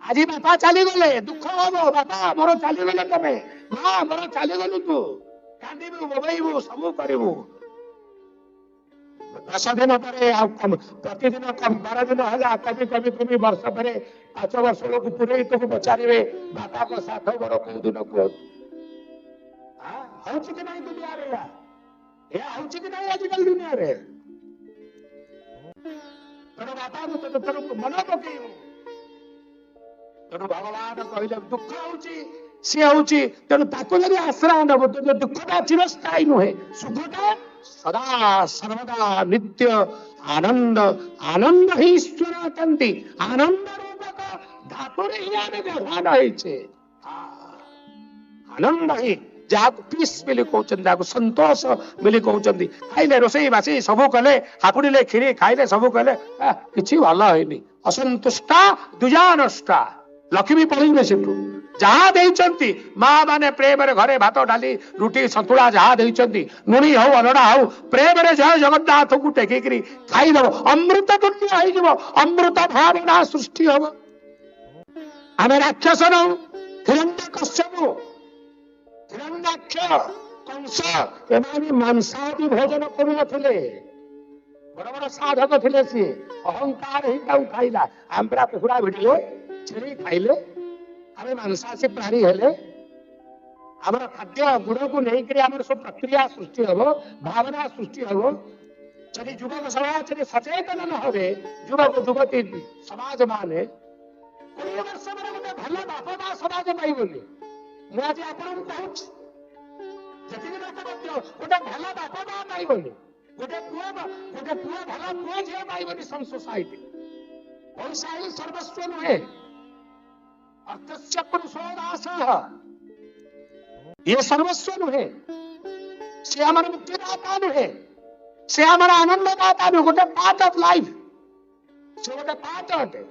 आज बापा चलीगले दुख हम बापा मोर चलीगले तमे माँ मोर चलीगलु तू कांदू बोबू सब करू 10 दिन पर प्रतिदिन 12 दिन है कभी कभी कभी वर्ष पर 5 वर्ष लोग पूरे तुम पचारे बापा को 7 बर कौ दिन कह कि नहीं दुनिया कि नहीं आजिकल दुनिया रे तेरे बापा को तेरे मन पकड़ तेणु भगवान कहले दुख सी हूँ तेणु ताकि आश्रय नब दुखटा चिरस्थायी नुहे सुखटा सदा सर्वदा नित्य आनंद आनंद ही ईश्वर अटंती आनंद रूपक धातु ही आने गठन होइछे आनंद ही जहाँ पीस मिली कहते संतोष मिली कहते खाइले रोसई बासी सब कले हापुड़े खीरी खाइले सब कले कि भल है असंतुष्टा दुजानष्टा लक्ष्मी पड़े से जहाँ देती माँ माने प्रेम घरे भात डाली रुटी सतुला जहाँ देती नुणी हौ अनड़ा हौ प्रेम जय जगन्नाथ को टेकिकी खाईदब अमृत तुल्य हो अमृत भावना सृष्टि हम आम राक्षस नौ हिरण्यकश्यप हिरण्याक्ष कंस एमाने मांसादि भोजन करुनथिले बड़ बड़ साधक थिले सी अहंकार ही खाइला आंबरा कुकुड़ा भिड़िले छेड़ी खाइले आम मांसासी प्राणी हेले आम खाद्य गुण को लेकर आम सब प्रक्रिया सृष्टि हम भावना सृष्टि हम यदि युवक समाज सचेतन न हो युवक युवती समाज माने 20 वर्ष गोटे भल बाप माँ समाज पाइबनी मुझे आपन कहूँ गोटे भल बाप माँ पाइबनी गोटे पुआ भल पुआ झील पाइबनी सम सोसाइटी पैसा ही सर्वस्व नुहे अर्थस्य पुरुषोदास ये सर्वस्व नुहे से हमारे मुक्तिदाता नुहे से हमारा आनंददाता नुहे गोटे पार्ट ऑफ लाइफ से गोटे पार्ट अटे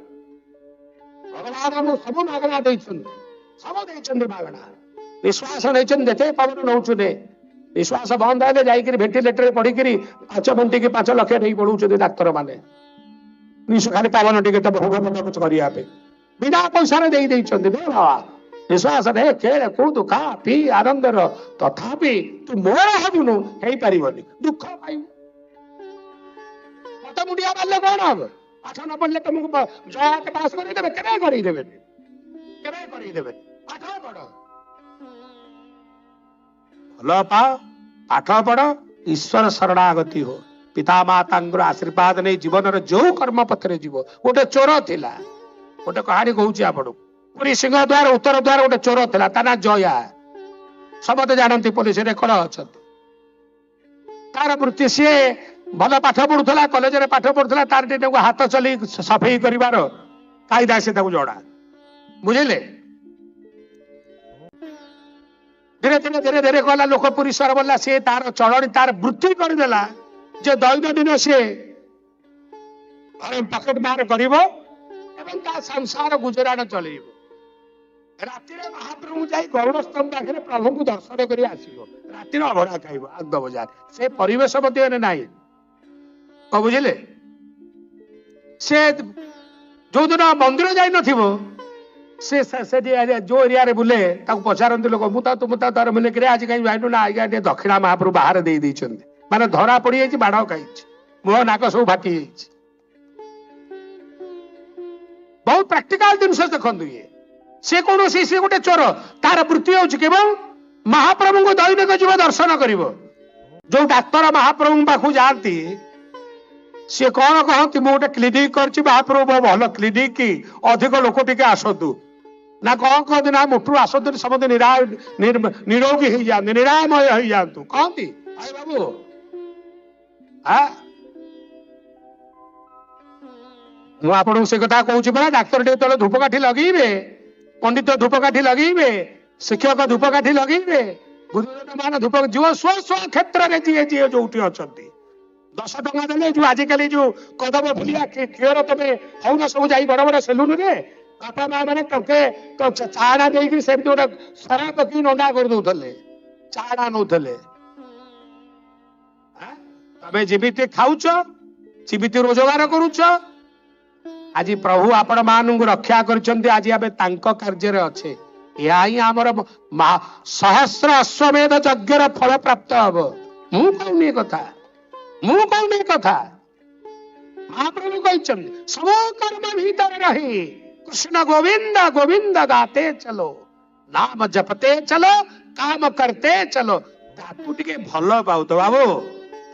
भगवान सब मागणा सब मागणा निश्वास नहीं देते पवन नौचुने निश्वास बंद है जाकर भेंटिलेटर पढ़िक 5 मिनट कि 5 लक्ष नहीं पढ़ुं डाक्तर मैंने खाली पवन टिके भोग कुछ करने बिना पैसा बाबा निश्वास रे खेल कूद खा पी आनंद तथापि तू मोर हबुनु हो पारबनी दुख पाइबु मत मुंडिया मारे कौन हम पाठ न पढ़ले तुमको जया के पास करदेवे करदेवे पाठ पढ़ भल पा पाठ पढ़ ईश्वर शरणागति हो पिता माता आशीर्वाद नहीं जीवन जो कर्म पथरे जीव गोटे चोर थिला गोटे कहानी कहूँ आपण पुरी सिंह द्वार उत्तर द्वार गोटे चोर थिला ता ना जया समते जानती पुलिस रेकर्ड अच्छा तार वृत्ति सी भल पाठ पढ़ुला कॉलेज रे पाठ पढ़ुला तार हाथ चली सफेई कर कायदा से जड़ा बुझे धीरे धीरे धीरे धीरे गला लोक पुरीश्वर बोला सी तार चलनी तार वृत्ति करदेला जे दैनंदिन सी पकेट मार कर संसार गुजराण चल राति महाप्रभु जाई गरुड़ स्तंभ पाखे प्रभु को दर्शन कर रातिर अभड़ा खाइब आग बजार से परिवेश मध्य ना कह बुझे से जो दिन मंदिर जाई नथिबो से जो एरिया रे बुले पचारती लोक मुझे तार मिले आज कहीं जाइनु ना आज्ञा दक्षिणा महाप्रभु बाहर दे माने धरा पड़ी जाइए बाड़ खाई मुह नाक सब फाटी बहुत प्रैक्टिकल जिनस देखु ये सी कौन सी गोटे चोर तार वृत्ति हो केवल महाप्रभु को दैनिक जीव दर्शन कर जो डाक्तर महाप्रभु पाखु जाती सी कौन कहती मुझे गोटे क्लिनिक कर महाप्रभु भल क्लिनिक की अधिक लोक टे आसतु ना कौन कहते ना मुठू आसतु समझे निरोगी हो जाते निरामय हो जातु कहती आई बाबू मुझे से कथा कहूँ पा डाक्तर टे धूपकाठी लगे पंडित धूपकाठी लगे शिक्षक धूपकाठी लगे गुरुजन मान धूप जो स्व स्व क्षेत्र में जी जी जो अच्छा 10 टंका देले जो आजिकल जो कदम फुलिया क्षीर तुम हौ सब जा बड़ बड़ सेलुन रे बापा माँ मैंने टंके चाड़ा देकर से गोटे सरा पकी नंदा कर दौले चाड़ा नौले तमें जीवित खाऊच जीवित रोजगार करुच आज प्रभु आपण मानू रक्षा कर आज आम कार्य अच्छे या ही आमर सहस्र अश्वमेध यज्ञर फल प्राप्त हम मु कहूनी कथा महाप्रभु कहते सब कर्म भीतर रही कृष्ण गोविंद गोविंद गाते चलो नाम जपते चलो काम करते चलो ताकू टिके भल पाऊ तो बाबू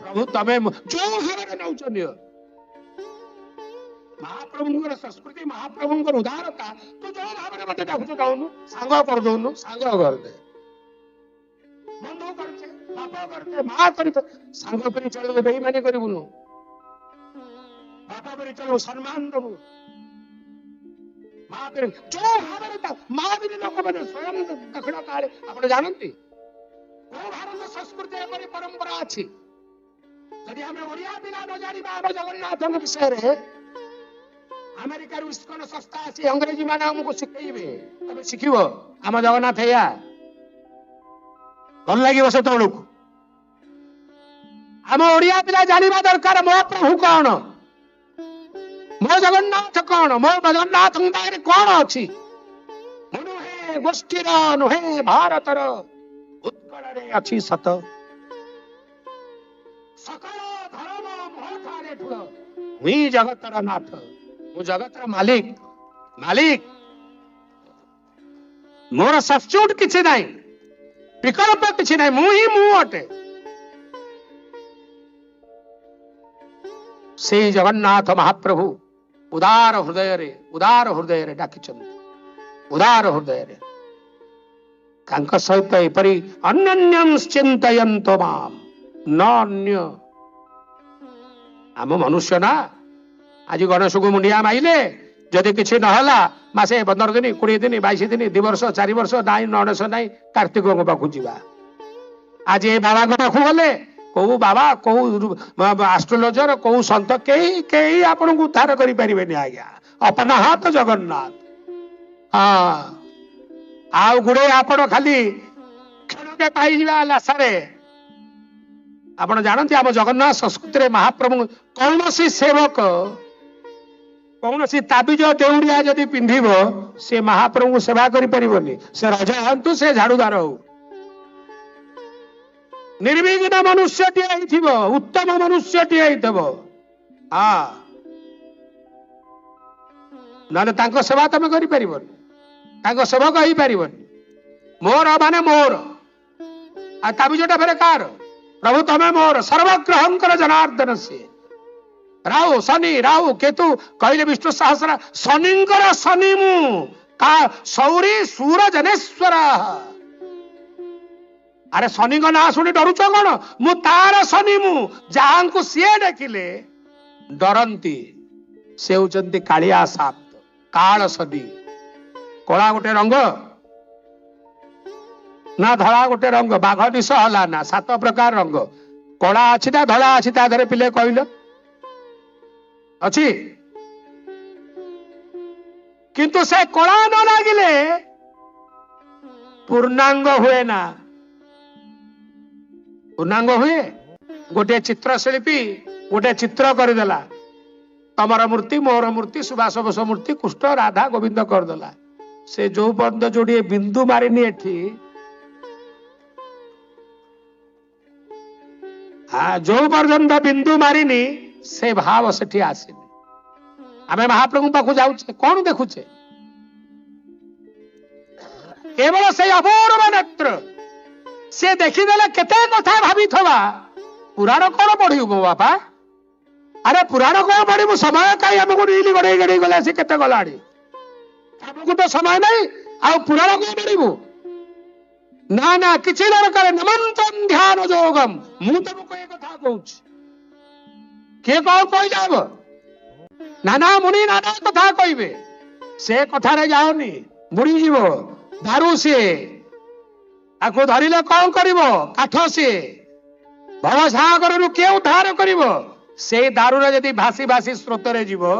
प्रभु तमे जो भाव नौ महाप्रभु संस्कृति महाप्रभु उदारता तू जो भाव मत डाकुच कहूनु सांग कर दौनु सांग करदे बंधु करते बापा करते माँ करते सांग पर चलो बेईमानी करूनु बापा पर चलो सम्मान दबु माँ कर जो भाव माँ भी लोक मैंने स्वयं दक्षिण काले आप जानती भारत संस्कृति एपरी परंपरा अच्छी यदि आम ओडिया पिला न जाना आम जगन्नाथ विषय अमेरिकार इस्कन संस्था आसी अंग्रेजी मैंने आमको शिखेबे तब शिखब आम जगन्नाथ या भल लगे से तौक आम ओडिया पिला जाना दरकार मो प्रभु कौन मो जगन्नाथ कौन मो जगन्नाथ कौन अच्छी नुहे गोष्ठीर नुहे भारतर उत्कल अच्छी सत सकल धर्म मोठारे ठुल हुई जगतर नाथ मु जगतर मालिक मालिक मोर सब्स्टिट्यूट किछि नाही विकल्प किछि नाही मु ही मु अटे से जगन्नाथ महाप्रभु उदार हृदय रे डाकिचंद उदार हृदय रे कांक सहित एपरी अन्यन्यं चिंतयन्तो माम न अन्य आम मनुष्य ना आज गणेश को मुंडिया माइले जदि किसी नहला मासे 15 दिन 20 दिन 22 दिन 2 वर्ष 4 वर्ष नाई नणस नाई कार्तिक पाखु जावा आज ये बाबा पाखु गले कौ बाबा कौ एस्ट्रोलोजर कौ संत कई आपन को उद्धार करि परिबेनी आज्ञा अपना हाथ जगन्नाथ हाँ आउ गुड़े आपण खाली क्षणके पाई आशारे आपण जानते आम जगन्नाथ संस्कृति रे महाप्रभु कौन सी सेवक कौन सी ताबिज देउड़िया जदि पिंधिब से महाप्रभु सेवा करि परिबनी से राजा हंतु से झाड़ूदार हो निर्विघ्न मनुष्य टी उत्तम मनुष्य टी हाँ ना सेवा तुम करि परिबनी सेवक हो पारिबनी मोर माने मोर आ ताबिजटा फेरे कार प्रभु तमे मोर सर्वग्रहंकर जनार्दन से राहु शनि राहु केतु कहले विष्णु सहस्र शनिंकर शनि मु का सौरी सूर जनेश्वर अरे शनि को ना शुणी डरुच कौन मु तार शनि मु जहां को सी देखिले डरंती से होचंती कालिया साप काल शनि कला गोटे रंग ना धड़ा गोटे रंग बाघ निश हला ना 7 प्रकार रंग कला अच्छी ना धड़ा अच्छी ता धरे पिले कहल अच्छी किंतु से कला न लागिले पूर्णांग हुए ना पूर्णांग हुए गोटे चित्रशिल्पी गोटे चित्र करदेला तमर मूर्ति मोर मूर्ति सुभाष बोस मूर्ति कृष्ण राधा गोविंद करदेला से जो पर्यंत जोड़े बिंदु मारिनी एठी जो पर्यंत बिंदु मारिनी से भाव सेठी आसीनी आमे महाप्रभु पाखु जाउछे कौन देखुछे केवल से अपूर्व नेत्र से देखिदेले केते कथा भाबी थवा पुराण कौन पढ़िबो मो बापा अरे पुराण कौन पढ़िबो समय काई हमको रीली गड़े गड़े गले से केते गलाडी हमको तो समय नहीं आ पुराण कौन पढ़िबो ना ना किछि दरकार नमंतन ध्यान जोगम मु तुमको एक कथा कहूछ के कौन कहि जाबो नाना मुनि नाना कथा कहबे से कथा रे जाओनी बुड़ी जीवो दारू से आको धरिले कौन करिवो काठ से भव सागर रु के उद्धार करिवो से दारू रे यदि भासी भासी स्रोत रे जीवो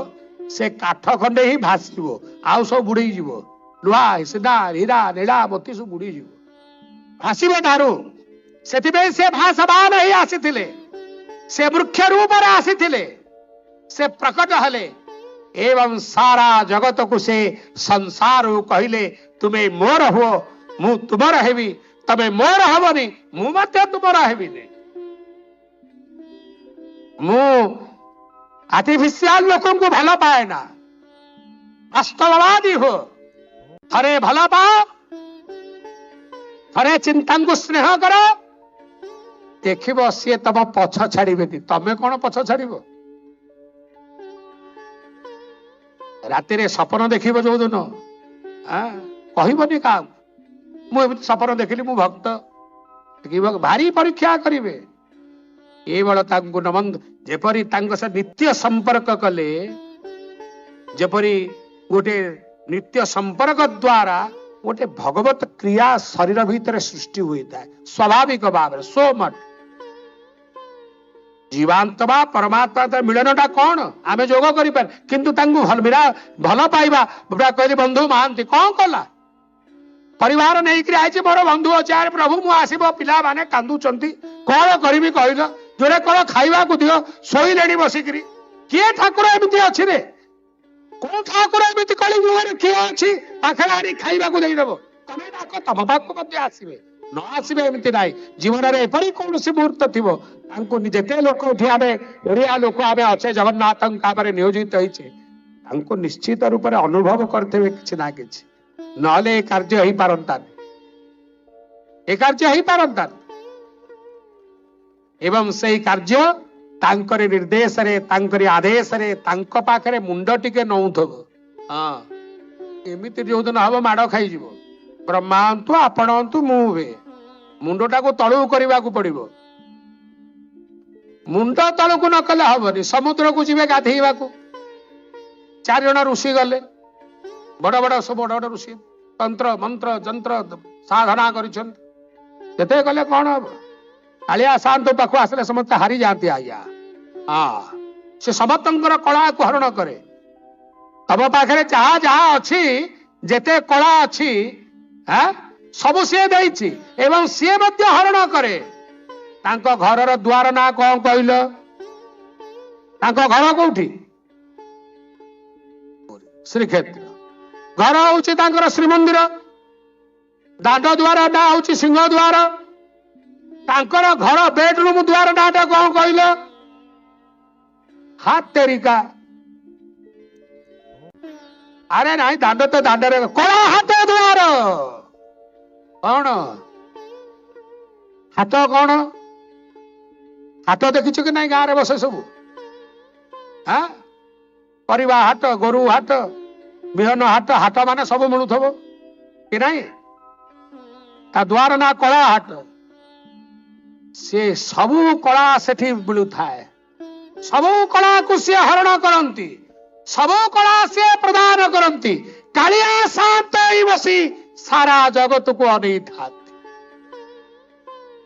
से काठ खंडे ही भासीबो आउ सब बुड़ी जीवो लुहा सीधा हीरा नीला मोती सब बुड़ी जीवो भासीबो दारू सेतिबे से भासवान ही आसीथिले से वृक्ष रूप रे आसीथिले से प्रकट हले एवं सारा जगत को से संसार कहले तुम्हें मोर हो मु तुमर हेबी तबे मोर हबनी मु मते तुमर हेबिनी मु आर्टिफिशियल लोक को भल पाए ना वास्तववादी हो थरे भल पाओ थरे चिंता को स्नेह करो देखिब सी तम पछ छाड़े तमें कौन पछ छाड़ राति सपन देखिब जो दिन कहबनी क्या मुझे सपन देखिली मु भक्त भारी परीक्षा करेंगे ये नमंद जेपरी से नित्य संपर्क कले जेपरी गोटे नित्य संपर्क द्वारा गोटे भगवत क्रिया शरीर भीतर सृष्टि होता है स्वाभाविक भाव सो मच जीवांत बा परमात्मा मिलनटा कौन आम जोग कर किंतु भल पाइबा कहली बंधु महांती कौन कला परिवार नहीं आई मोर बंधु अच्छे प्रभु मु आसब पिला माने कांदुचंती कौन करी कहल जोड़े कौन खाइबा को दियो शोले बसिकी किए ठाकुर एमती अच्छी रे कौन ठाकुर एमती कली किए अच्छी पाखे आनी खाइबा को देदेव तमें डाक तम पाक आसवे न आसवे एमती ना जीवन में एपरी कौन मुहूर्त थी जिते लोक आम ओडिया लोक आम अच्छे जगन्नाथ नियोजित होते निश्चित रूप से अनुभव करते कि ना कि नले कार्य हो पारता ए कार्य हो पारता एवं से कार्य तांकरी निर्देश रे तांकरी आदेश रे तांक पाखरे मुंड टिके नौथब हाँ एमिति जो दिन हम माड़ खाई ब्रह्मांतु आपणंतु मुहे मुंडटा को तलू करने को पड़ो मुंड तलू को न कले हबनी समुद्र को जीवे गाधेवा को 4 जन ऋषि गले बड़ बड़ सब बड़ बड़ ऋषि तंत्र मंत्र जंत्र साधना करते गले कौन हम कालिया शांत पाख आसले समस्त हारी जाती आज्ञा हाँ से समस्त कला को हरण करे तम पाखे जहा जहा अच्छी जेते कला अच्छी सब सी देछि एवं सी हरण करे तांको घरर द्वार ना कौन कहल तांको घर कोठी श्रीक्षेत्र घर हूँ श्रीमंदिर दांड द्वार ना हूँ सिंह द्वार तांकर घर बेडरूम द्वार नाटा कौन कहल हाथ तेरिका अरे नहीं दांड तो दांड कला हाथ द्वार कौन हाथ कौन हाथ देखिछ कि नहीं गाँव बसे सब परिवा हाट गोरु हाट बिहन हाट हाट माने सब मिलुथबो कि नहीं ता द्वार ना कला हाट से सबू कला सेठी मिलू थाए सबू कला को सी हरण करती सबू कला से प्रदान करती कालिया शांत बसी सारा जगत को अनै था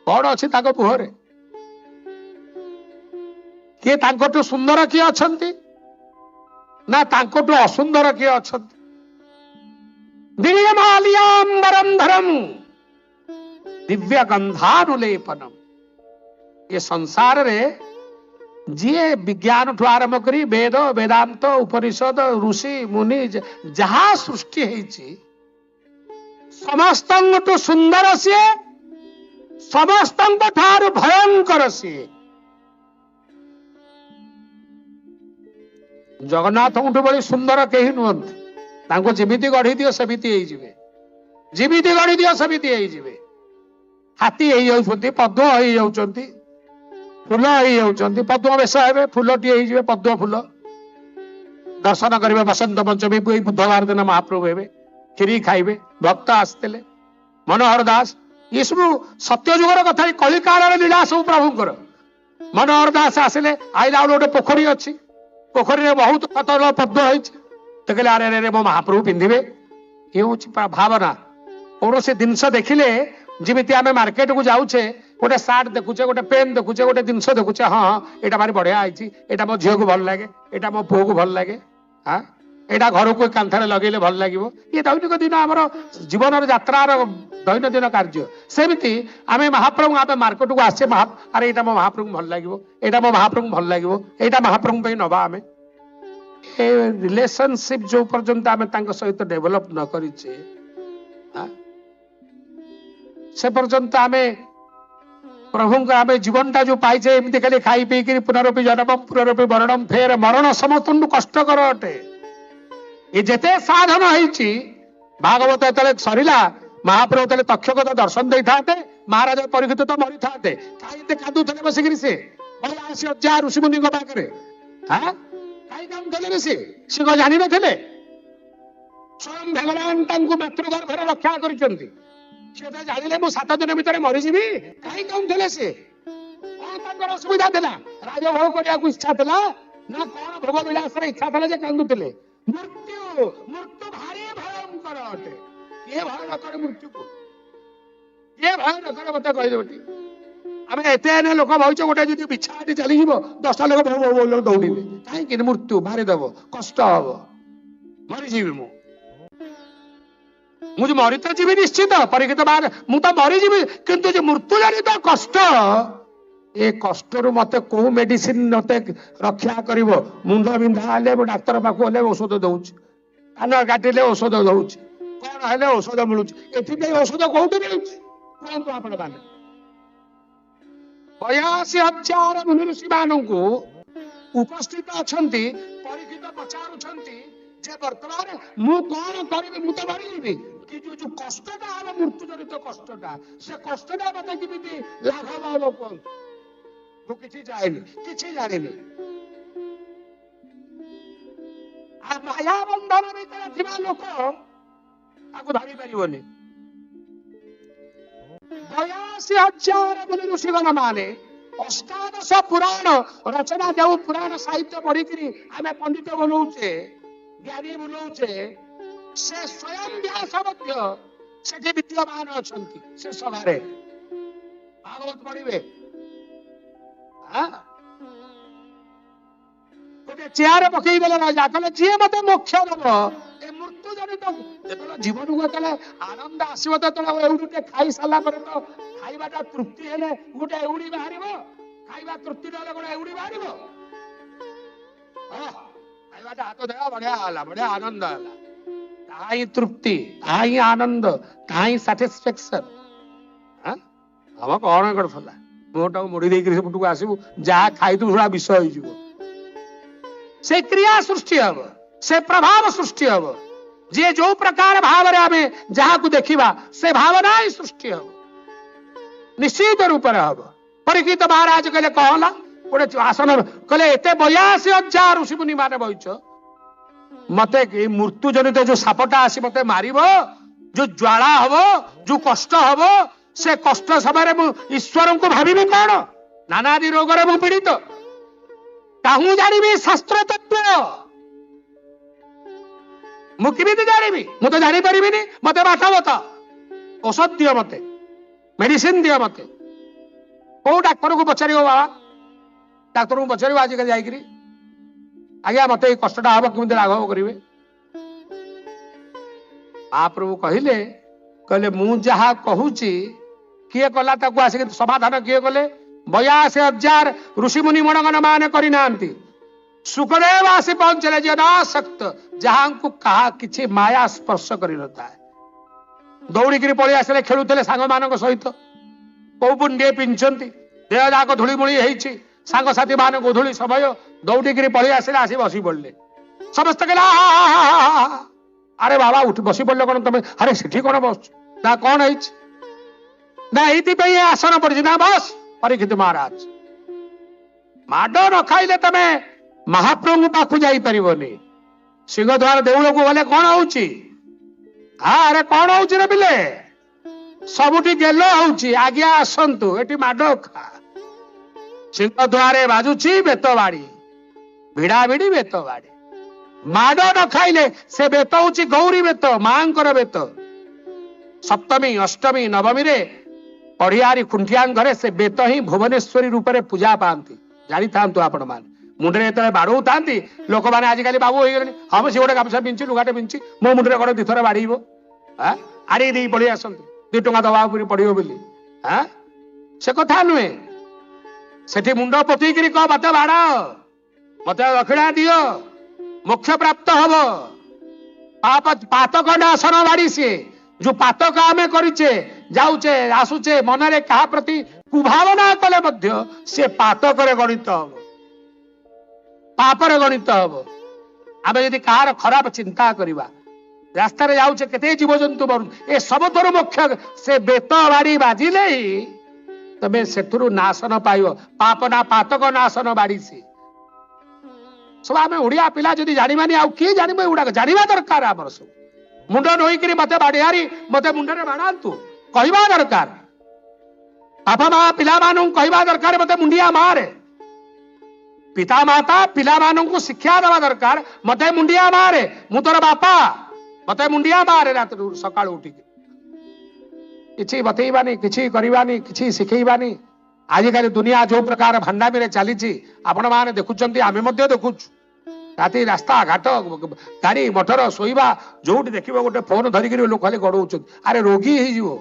कौन अच्छी पुहरे किए तांकटू सुंदर किए अछंती ना तांकटू असुंदर किए अछंती दिव्यमाल्याम्बरम धरम दिव्य गंधानुलेपनम ये संसार रे जी विज्ञान ठू आरंभ करी वेद वेदांत उपनिषद ऋषि मुनि जहा सृष्टि है समस्त सुंदर सी समस्त भयंकर सी जगन्नाथ बड़ी सुंदर कहीं नुहत जिमिति गढ़ी दियो सेमिति जिमिति गढ़ी दियो सेमिति हाथी पद्म हो फूल हो पद्म बेश हे फूलटी हो पद्म फूल दर्शन करेंगे बसंत पंचमी बुधवार दिन महाप्रभु हे खीरी खाइबे भक्त आसते मनोहर दास ये सब सत्य जुगर कथा कलिकाल लीला सब प्रभुंर मनोहर दास आसिले आईला गोटे पोखरी अच्छी पोखरी में बहुत पतल पद्म हो कहले अरे अरे मो महाप्रभु पिंधे ये हूँ भावना कौन से जिनस देखिले जमी आम मार्केट को जाऊे गोटे सार्ट देखुचे गोटे पेन देखुचे गोटे जिनस देखुचे हाँ यहाँ भारी बढ़िया है मो झील को भल लगे यहाँ मो पुओ को भल लगे हाँ यहाँ घर को कांथार लगे भल लगे ये दैनिक दिन आम जीवन यात्रार दैनंदिन कार्य सेमती आम महाप्रभु आम मार्केट को आसे अरे यहाँ मो महाप्रभु भल लगे यहाँ मो महाप्रभु भल लगे यहाँ महाप्रभु नवा आम ए रिलेशनशिप जो पर्यंत आम सहित डेभलप न करिचे से पर्यंत आम प्रभु आम जीवन टा जो पाइचे एमती खाली खाई पीकि पुनरपि जन्म पुनरपि मरणम फेर मरण समस्त कष्टकर अटे ये जेते साधन होइछि भागवत तले सरिला महाप्रभु तले तक्षक दर्शन दे था महाराज परीक्षित तो मरी था कहीं कादू थे बसिक से जा ऋषि मुनि पाखे हाँ कहीं कादुले सी सी जान थे स्वयं भगवान मातृगर्भ रक्षा कर जानिले मु 7 दिन भितर मरीजी कहीं कादुले सी कौन असुविधा था राजभोग करने को इच्छा था ना कौन भोग विलास इच्छा था कादुले मृत्यु मृत्यु भारी भयंकर अटे किए भय न करे मृत्यु को किए भय न करे मत कहीदेवी आम एते लोक भाई गोटे जी बिछा चली 10टा लोक दौड़े कहीं मृत्यु मारिदेव कष्ट हम मरीजी मुझे मरी तो जीवी निश्चित परीक्षित बाहर मुझे मरीजी किंतु जो मृत्यु जनित कष्ट ए कष्ट मत कौ मेडिसिन मत रक्षा कर मुंड बिंधा हेले डाक्तर पाक गले औषध दौच कान काटिले औषध दौच कौन हेले औषध मिलूँ ये औषध कौटी मिलूँ कहतु आपण मैंने 82,000 मुनि ऋषि मानू उपस्थित अच्छा परीक्षित पचारुंट जे वर्तमान मु कौन करी मु तो मरीजी कि जो कष्टा हम मृत्यु जनित कष्टा से कष्टा मत कि लाघव हम कहतु किसी जाएनि किसी जानी माया बंधन भीतर लोक आपको धरी पारे 82,000 मुनि ऋषिगण माने 18 पुराण रचना जो पुराण साहित्य पढ़ी आम पंडित बोलौचे ज्ञानी बोलौचे से स्वयं व्यास से विद्यमान अच्छा से सभा भागवत पढ़े गोटे चेयर पकईदेले राजा कहले जी मत मोक्ष दब ए मृत्यु जनित जीवन को आनंद आसो तो एवटे खाई सारा तो खाइबाटा तृप्ति हेले गोटे एवड़ी बाहर खाइबा तृप्ति ना गोटे एवड़ी बाहर खाइबाटा हाथ दे बढ़िया आनंद है तृप्ति आनंद साटिस्फेक्शन हम कौन करता मुटा मुड़ी देपुटू आसबू जहाँ खाई थोड़ा विष हो से क्रिया सृष्टि हम से प्रभाव सृष्टि हम जे जो प्रकार भाव आम जहाँ को देखा से भावना ही सृष्टि हम निश्चित रूप हम परीक्षित महाराज कहले कहला गोटे आसन कहले एत 82,000 ऋषि मुनि माने बच मते मृत्यु जनित जो सापटा आसी मते मारिबो जो ज्वाला हम जो कष्ट हम से कष्ट समय ईश्वर को भावी कौन नानादि रोग पीड़ित कहूँ जानी शास्त्र तत्व मुझे जानी मु तो जापर मत बात बता औषध दियो मत मेडिसिन दियो मत कौ डाक्तर को पचार बाबा डाक्तर को पचार आजिकल जाकि आज्ञा मत कष्टा हम कमी लाघव करेंगे महाप्रभु कहले कहले मु जहा कहूची किए कला ताकू आसिक समाधान किए कले 82,000 ऋषि मुनि मणगण मान करना सुखदेव आसी पहुंचले जे अनासक्त जहां को कहा किछि माया स्पर्श कर नता है दौड़ी पलि आसले खेलुले सांग मान सहित कौ पुंडे पिंचंती देह जाक धूलीमूली होती सांगसाथी मान गोधूली समय दौड़ी पलि आसले आसी बसी पड़े समस्त कहला अरे बाबा उठ बसी पड़े कौन तुम अरे सेठी कौन बस ना कौन है ना ये आसन पड़ी ना बस परीक्षित महाराज माड न खाइले तमे महाप्रभु पाखु जाई परिबनी सिंहद्वार देउल को गले कौन होउची अरे कौन होउची रे बिले सबुठी गेलो होउची आज्ञा आसंतु एटी माड खा सिंहद्वारे बाजुची बेतवाड़ी भिड़ा भिड़ी बेतवाड़ी माड न खाइले से बेत होउची गौरी बेत मांकर बेत सप्तमी अष्टमी नवमी रे पढ़ियारी खुंटिया घरे से बेत ही भुवनेश्वरी रूप से पूजा पाती जानी था आपण मान मुंडे जो बाड़ौ था लोक मैंने आजिकल बाबू हो गले हम सी गोटे गामछा पिंची लुगाटे पिंची मो मुंडे कौन दिथर बाड़ी आड़ी दे पड़ी आस 2 टंका दवा पड़ो बोली से कथा नुहे से मुंड पोतीक कह मत बाड़ मत दक्षिणा दियो मोक्ष प्राप्त हब पाप पातक नाशन बाड़ी सी जो पातक आमे करिचे जाउचे आसुचे मनरे कहा प्रति कुभावना कले मध्य से पातक रे गणित हब पाप रे गणित हब आमे यदि कहार खराब चिंता करिबा रास्ता रे जाउचे केते जीव जंतु मरु ए सबथरु मुख्य से बेत बाड़ी बाजिले ही तबे सेथुरु नाशन पाइबो पाप ना पातक नाशन बाड़ी सी सब आम ओडिया पिला जदि जानिबानी आउ किए जानिबो एगुडा जानिबा दरकार हमर सब मुंड नोइकरी मते बाडियारी मते मुंडरे बाडांतु कहिबा दरकार बापा मां पिला मानु कहिबा दरकार मते मुंडिया मारे पिता माता पिला मानु को शिक्षा देवा दरकार मते मुंडिया मारे मु तोर बापा मते मुंडिया मारे रात सकाळ उठी किछि बतैबानी किछि करिबानी किछि सिखैबानी आजिकाली दुनिया जो प्रकार भांडामी रे चली आपण माने देखुचंती आमे मध्य देखुछु राति रास्ता घाट गाड़ी मोटर शोइबा जोटी देखिबो गोटे फोन धरिक लोक खाली गड़ौछन अरे रोगी हो जीवो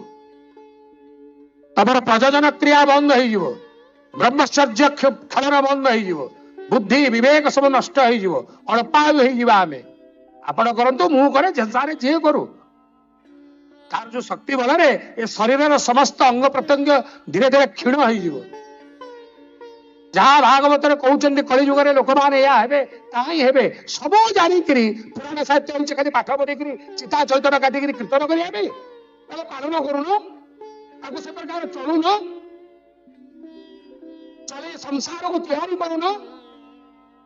तमर प्रजनन क्रिया बंद हो जीवो ब्रह्मचर्य खेलन बंद हो जीवो बुद्धि विवेक सब नष्ट हो जीवो अल्पायु हो जीवा आमे आपण करंतु मु करे संसारे जे करू तार जो शक्ति बल रे ए शरीर समस्त अंग प्रत्यंग धीरे धीरे क्षीण हो जीवो जहाँ भागवत कहते कलिजुग लोक मैंने हेबे सब जानिकी पुराण साहित्य खाली पाठ पढ़ी चिता चैतन काटिक कीर्तन करें पालन करुन से प्रकार चलुन चले संसार को तैयारी करुन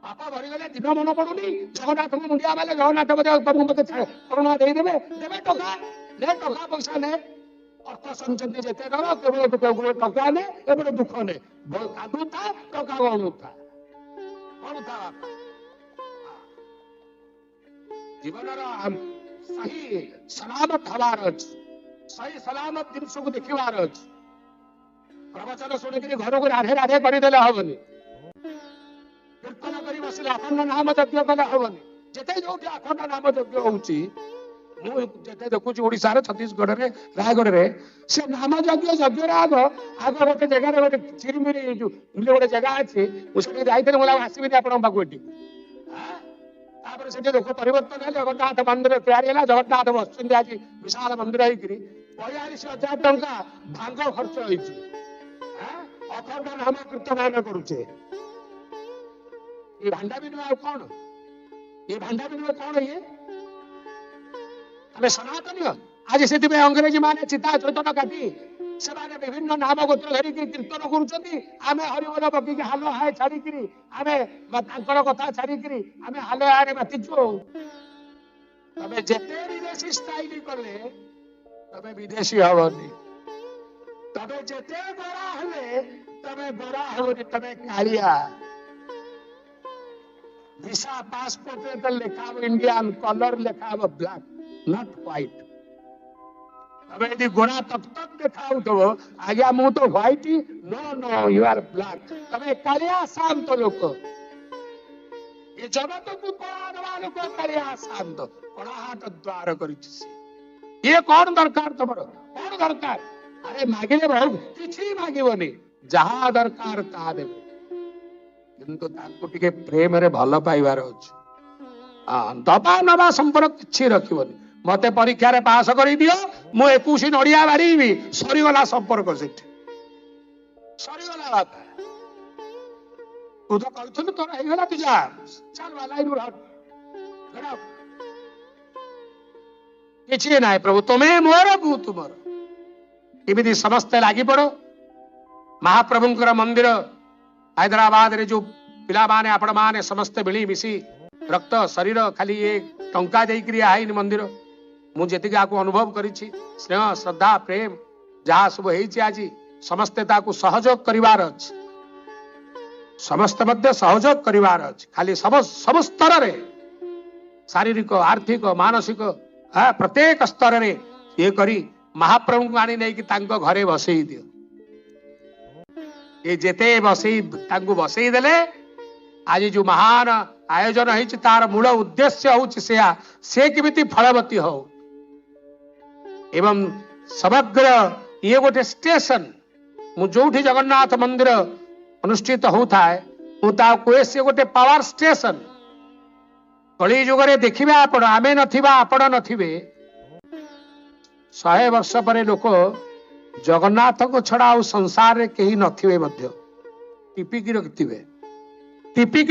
बापा भरीगले दिन मन पड़ुनी जगन्नाथ को मुंडिया मारे जगन्नाथ मत करुणा देदेवे देवे टका पैसा ने अर्थ संचंती जेते करो केवल टका ने एबे दुख ने कादुता टका गणुता जीवन सही सलामत हवार अछि सही सलामत जिनस को देखिबार अछि प्रवचन सुनिक घर को राधे राधे करदेले हबनी कीर्तन करी बसिले अखंड नाम यज्ञ कले हबनी जेते जोटी अखंड नाम यज्ञ होउची मुझे देखुच ओडिशा रे छत्तीसगढ़ रे रायगढ़ रे से नाम यज्ञ यज्ञ आग आग गोटे जगह रे गोटे चिरमिरी जो गोटे जगह अछि उसके जाइते मोला आसीबे आपण बागुटी तापर से लोक परिवर्तन है जगन्नाथ मंदिर तैयारी है जगन्नाथ बसुंदी आज विशाल मंदिर है 42,000 टंका भांग खर्च होइछि अखंड नाम कीर्तन आमे करूचे ये भांडा बिनवा कौन ये भांडा बिनवा कौन ये हमें सनातन आज से अंग्रेजी माने चिता चैतन काटी से विभिन्न नाम गोत्र धरिक कीर्तन करें हरिबोल पकी हाल हाय छाड़ी आमे कथा छाड़ी आमे हाल हाय बातिचु तबे जेते विदेशी स्टाइल कले तबे विदेशी हवनी तबे जेते गोरा हले तबे गोरा हवनी तबे कालिया वीसा पासपोर्ट रे लिखा इंडियन कलर लिखा ब्लैक नॉट व्हाइट अब यदि गोरा तक तक देखा तो आज्ञा मु तो व्हाइट ही no no you are black तबे कालिया शांत लोक ये जगत को पढ़ा लोक कालिया शांत पढ़ा हाथ द्वार करिछि ये कौन दरकार तमरो कौन दरकार अरे मागिले बहुत किछि मागिबनी जहा दरकार ता देबे किंतु ताको टिके प्रेम रे भल पाइबार अछि दबा नबा संपर्क किछि रखिबनी मते परीक्षा रे पास करी दियो मु 21 नड़िया बाड़ी सरीगला संपर्क सेठी सरीगला बात तू तो कहथुन तोर हेगला तू जा चल वाला इनु हट गड़ा किछि नाही प्रभु तुम्हें मोर बु तुमर इमिति समस्त लागी पड़ो महाप्रभुंकर मंदिर हैदराबाद रे जो पिला माने आपण माने समस्त मिली मिसी रक्त शरीर खाली ये टंका जाई क्रिया हाइन मंदिर मु जेतिक आकु अनुभव करिछि स्नेह श्रद्धा प्रेम जहा सब हेछि आजी समस्ते ताकु सहयोग करिवार अछि समस्त मध्य सहयोग करिवार अछि खाली सब स्तर रे शारीरिक आर्थिक मानसिक प्रत्येक स्तर रे ये करी महाप्रभु को आनी नै कि तांको घरे बसई दियो ये जेते बसई तांको बसई देले आज जो महान आयोजन है तार मूल उद्देश्य हूँ से किमिति फलवती हो एवं समग्र ये गोटे स्टेशन मु जोठी जगन्नाथ मंदिर अनुष्ठित होता है से गोटे पावर स्टेशन कली जुगरे देखिबे आपण आमे नथिबा आपण नथिबे 100 वर्ष पर लोक जगन्नाथ को छड़ा आ संसार रे केही नथिबे मध्य टिपिकी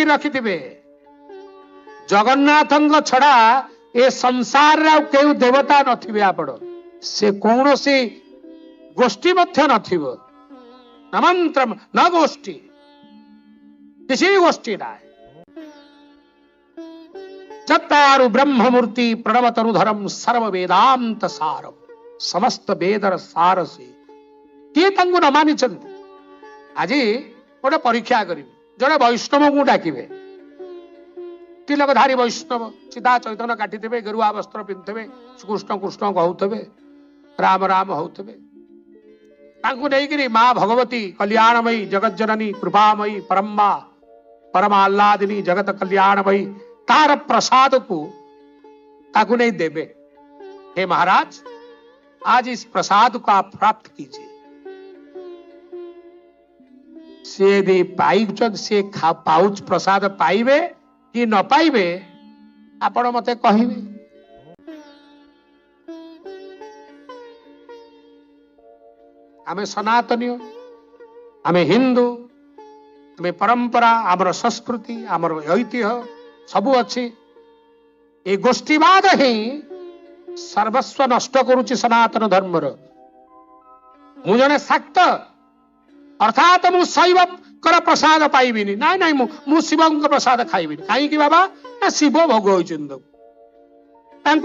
रखिथिबे जगन्नाथ छड़ा ए संसार रे केहू देवता नथिबे आपण से कौन सी गोष्ठी मध्य नथिबो न मंत्र न गोष्ठी किसी गोष्ठी ना चत्तारु ब्रह्ममूर्ति प्रणवतनुधरम सर्व वेदांत सारम समस्त वेदर सार से किए तांको न मानी आज गोटे परीक्षा करी जड़े वैष्णव को डाकिबे तिलकधारी वैष्णव सीधा चैतन्य काटिथे गेरुआ वस्त्र पिंधे कृष्ण कृष्ण कहते राम राम होते नहीं माँ भगवती कल्याणमयी जगज्जननी कृपामयी परम्मा परमा आह्लादिनी जगत कल्याणमयी तार प्रसाद को ताकू नहीं देवे। हे महाराज आज इस प्रसाद को आप प्राप्त कीजिए। से यदि पाई से पाउच प्रसाद पाइबे कि न पाइबे आपण मते कहिबे। आमे सनातनीय आमे हिंदू आमे परंपरा आमर संस्कृति आमर ऐतिह्य सबू अच्छी ए गोष्ठीवाद ही सर्वस्व नष्ट करुच्ची सनातन धर्मर। मु जने शाक्त अर्थात मु शैव कर प्रसाद पाइबिनी नाई नाई मु शिव प्रसाद खाइबिनी कहीं बाबा ना शिव भोग होइचंद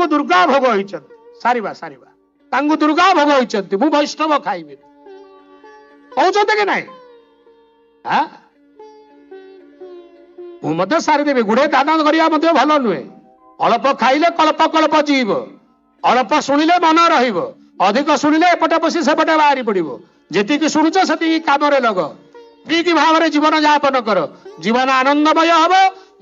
दुर्गा भोग होइचंद सारिबा सारिबा तांको दुर्गा भोग होइचंद मु वैष्णव खाइबिनी कहउचंद कि नाई हां मु मते सारी देबे गुडे दान करिया मते भलो नुहे अल्प खाइले कल्प कल्प जीव अल्प शुणिले मन रहिबो अधिक शुणिले एपटे बसी सेपटे बाहरी पड़िबो जेतिकी शुणुच सेतिकी कामरे लग ठीक भाव में जीवन यापन कर जीवन आनंदमय हब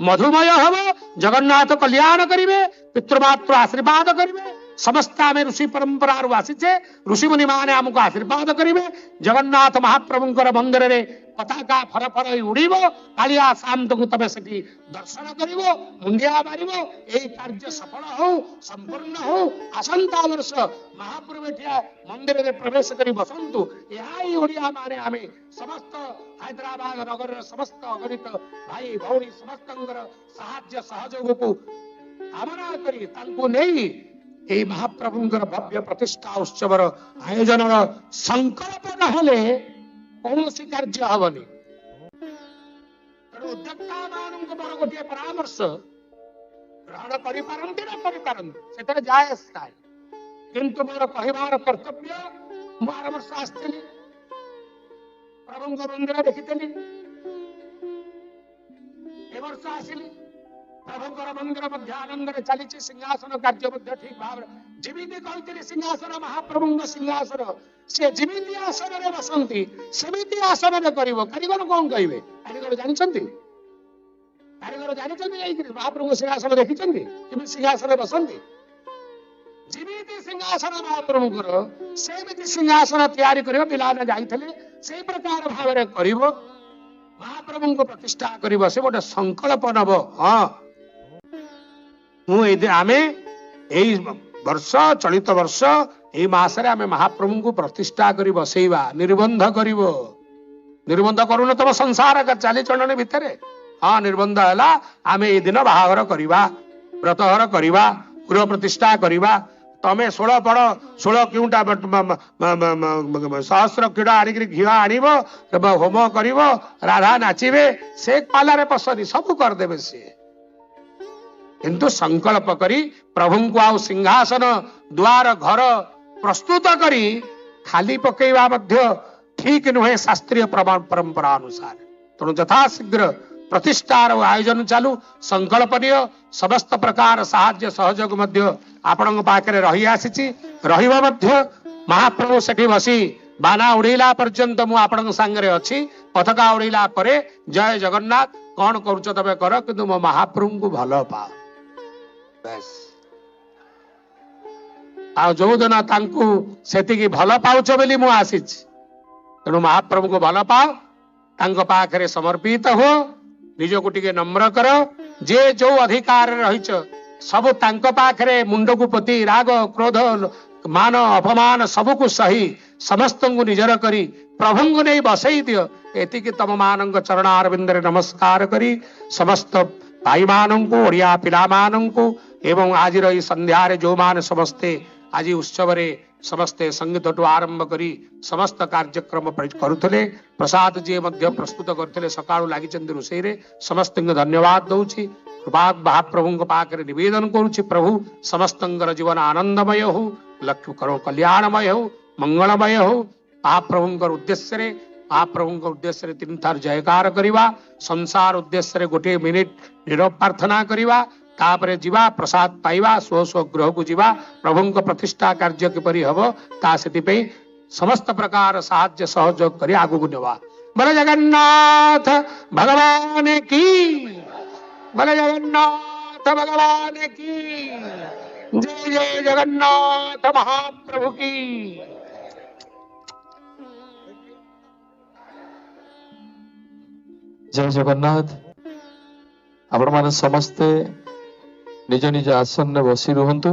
मधुमय हब जगन्नाथ कल्याण करिवे पितृमातृ आशीर्वाद करिवे समस्त आम ऋषि परंपरा आसीचे ऋषि मुनि माने आमको आशीर्वाद करिवे जगन्नाथ महाप्रभुंकर मंदिर रे पताका फर फर उड़ीबो कालिया शांत को तबे सेठी दर्शन करिवो मुंडिया मारिवो एई कार्य सफल हो संपूर्ण हो आसंता वर्ष महाप्रभु एठिया मंदिर रे प्रवेश करी बसंतु एहाई ओडिया माने आमे समस्त हैदराबाद नगर समस्त अगणित भाई भौणी समस्तंकर साहाय्य सहयोग को कामना करी तांको नेई ए महाप्रभुंकर भव्य प्रतिष्ठा उत्सव आयोजन संकल्प नहले कौन सी कार्य हबनी उद्योक्ता मान मोर गोटे परामर्श ग्रहण कर जाए किंतु मोर कहबार कर्तव्य मु आर वर्ष आसली प्रभु मंदिर देखी ए वर्ष आसली प्रभुंकर मंदिर मध्य आनंद चली सिंहासन कार्य ठीक भाव जमी कहते सिंहासन महाप्रभु सिंहासन सी जमी आसन में बसती सेमती आसन में कर कारीगर कौन कहे कारीगर जानते कारीगर जानते महाप्रभु सिंहासन देखी सिंहासन बसती जमी सिंहासन महाप्रभुंर सेमती सिंहासन तैयारी कर पिलाने जाते से प्रकार भाव में कर महाप्रभु को प्रतिष्ठा कर से गोटे संकल्प नब। हाँ आमे वर्ष चलित वर्ष ए मासरे आमे महाप्रभु को प्रतिष्ठा करी बसैबा निर्बंध करिवो निर्बंध करूनो तम संसार का चाली चलन भितर। हाँ निर्बंध हैला आमे ए दिन बाहागर करिबा व्रतहर करिबा गृह प्रतिष्ठा करिबा तमे 16 पड़ 16 क्यूटा सहस्र कीड़ा आनिक घी आनिब होम करिब राधा नाचिबे से पालारे पसरी सब करदेबे से किंतु संकल्प करी प्रभु को आउ सिंहासन द्वार घर प्रस्तुत करी खाली पकेवा मध्य ठीक नुहे शास्त्रीय परंपरा अनुसार तेणु यथाशीघ्र प्रतिष्ठार आयोजन चालू संकल्पनीय समस्त प्रकार साहाय्य सहयोग मध्य आपण पाखे रही आसी रहिबा मध्य महाप्रभु सेठी बसी बाना उड़ेला पर्यंत मु आपण सांगरे अच्छी पताका उड़ेला परे जय जगन्नाथ कौन करुच तबे कर किंतु मो महाप्रभु को भल पा जो दिन से भल पाउच बोली मु आसी तेणु महाप्रभु को भल पाओ पाखरे समर्पित हो निज को टिके नम्र कर जे जो अधिकार रहिछ सब तांको पाखरे मुंड को पति राग क्रोध मान अपमान सबको सही समस्त को निजर करी प्रभु को नहीं बसई दियो एतिक तम मान चरणारविंदरे नमस्कार करी समस्त भाई मान को ओडिया पिला मान को एवं आज संध्यारे जो मान समस्ते आज उत्सव समस्ते संगीत ठू आरंभ करी समस्त कार्यक्रम करुले प्रसाद जी मध्य प्रस्तुत करते सकाळू लगी रोषे रे समस्त धन्यवाद दौची कृपा महाप्रभु पाखे निवेदन करुच्ची प्रभु समस्त जीवन आनंदमय हो लक्ष्य करो कल्याणमय हो मंगलमय हो महाप्रभुंकर उद्देश्य महाप्रभुंकर उद्देश्य तीन थार जयकार करवा संसार उद्देश्य गोटे मिनिट नीरव प्रार्थना करवा तापरे जीवा प्रसाद पाइबा स्व स्व गृह को जीवा प्रभुंक प्रतिष्ठा कार्य किपरि हबो ता सेति समस्त प्रकार साहाय्य सहयोग करी आगु को नेवा बोले जगन्नाथ भगवान की बोले जगन्नाथ भगवान की जय जय जगन्नाथ महाप्रभु की जय जगन्नाथ आपण माने समस्ते निज निज आसन में बसी रुहंतु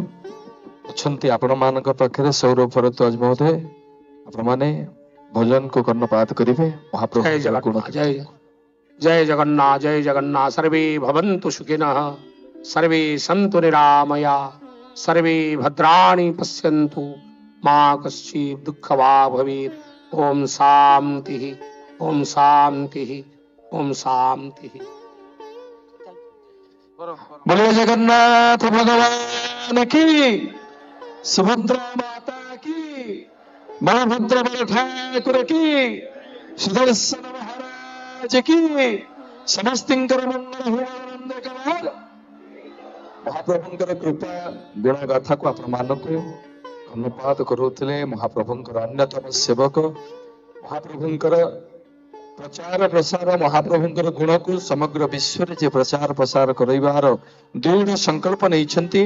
अच्छी आपण मान पाखे सौरभ भरद्वाज महोदय आपण माने भजन को कर्णपात करिवे महाप्रभु जय जगन्नाथ जय जगन्नाथ सर्वे भवन्तु सुखिनः सर्वे सन्तु निरामया सर्वे भद्राणि पश्यन्तु मा कश्चित् दुःखवा भवेत् ओम शांति ओम शांति ओम शांति बोलो जगन्नाथ भगवान की सुभद्रा माता की बलभद्र बल ठाकुर की सुदर्शन महाराज की समस्तिंकर मंगल हुआ कमाल महाप्रभुंकर कृपा गुण गाथा को आपण मानकु धन्यवाद करुथिले महाप्रभुंकर अन्यतम सेवक महाप्रभुंकर प्रचार प्रसार महाप्रभुंकर गुण को समग्र विश्व रे जे प्रचार प्रसार करइबार दृढ़ संकल्प नैछंती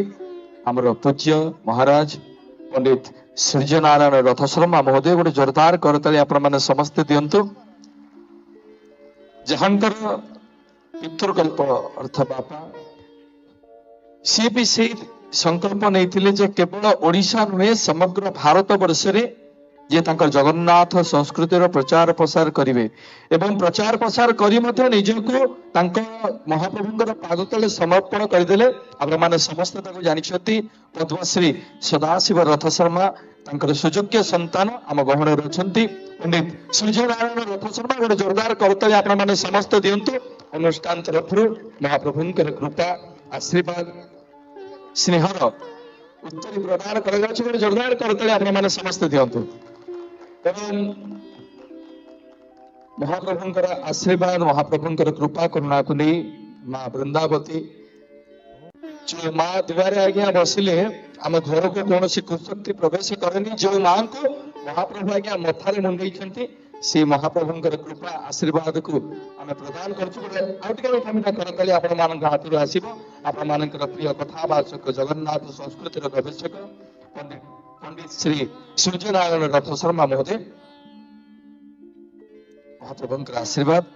हमर पूज्य महाराज पंडित सूर्यनारायण रथ शर्मा महोदय गोटे जोरदार करताली आपण माने समस्त दियंतु जहांकर पितृकल्प अर्थ बापा सी भी से संकल्प नैथिले जे केवल ओडिशा नुहे समग्र भारत वर्ष रे जे तांकर जगन्नाथ संस्कृतिर प्रचार प्रसार करिवे एवं प्रचार प्रसार करी मध्य निजको तांको महाप्रभुंकर पादतले समर्पण करदेले आपण माने समस्त ताको जानिछथि पद्मश्री सदाशिव रथ शर्मा तांकर सुयोग्य संतान आम गहणे रछंती पंडित सूर्यनारायण रथ शर्मा गोटे जोरदार करतले आपण माने समस्त दियंतु अनुष्ठान तरफरु महाप्रभुंकर कृपा आशीर्वाद स्नेहर उत्तरी प्रदान कराଯାଉଛି गोटे जोरदार करतले आपण माने समस्त दियंतु एवं महाप्रभुंकर आशीर्वाद महाप्रभुंकर कृपा करुणा को नहीं माँ वृंदावती जो माँ द्वारे आज्ञा बसिले आम घर को कौन सी कुशक्ति प्रवेश करेनी जो माँ को महाप्रभु आज्ञा मथारे मुंडई से महाप्रभुंकर कृपा आशीर्वाद को आम प्रदान करतले आपण मान हाथ आसो आपण मान प्रिय कथावाचक जगन्नाथ संस्कृतिर गवेषक पंडित श्री सूर्यनारायण रथ शर्मा महोदय महाप्रभुंकर आशीर्वाद